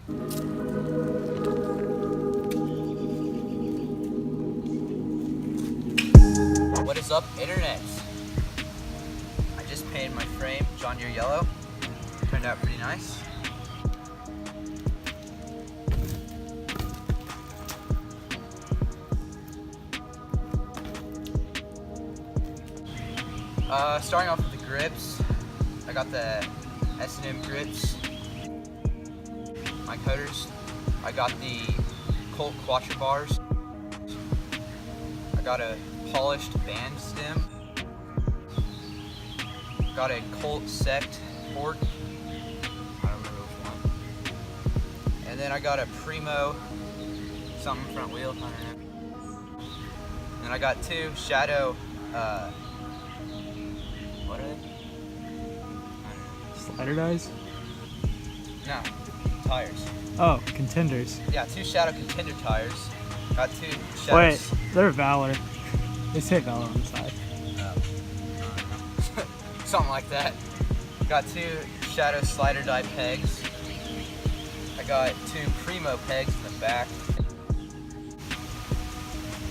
What is up, internet? I just painted my frame John Deere yellow. Turned out pretty nice. Starting off with the grips, I got the S&M grips. My cutters, I got the Colt Quattro bars. I got a polished band stem. Got a Colt sect fork. I don't remember which one. And then I got a Primo something front wheel. I don't know. And I got two Shadow. What are they? Slider dies? No, tires. Oh, contenders. Yeah, two Shadow contender tires. Got two Shadows. Wait, they're Valor. They say Valor on the side. Something like that. Got two Shadow slider die pegs. I got two Primo pegs in the back.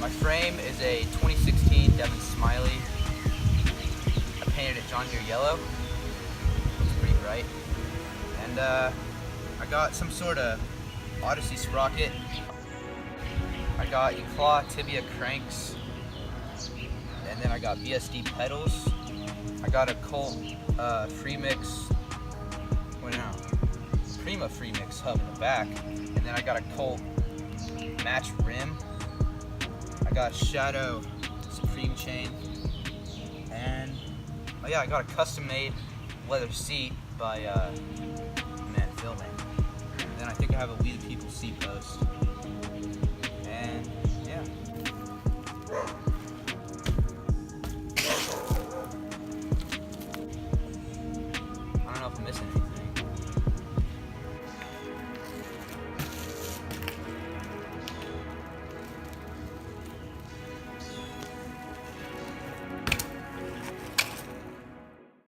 My frame is a 2016 Devon Smiley. I painted it John Deere yellow. Looks pretty bright. And I got some sort of Odyssey sprocket. I got Claw tibia cranks. And then I got BSD pedals. I got a Colt Prima free mix hub in the back. And then I got a Colt match rim. I got Shadow Supreme chain. And oh yeah, I got a custom made leather seat by Man Filming. And then I think I have a We the People seat post. And yeah. I don't know if I'm missing anything.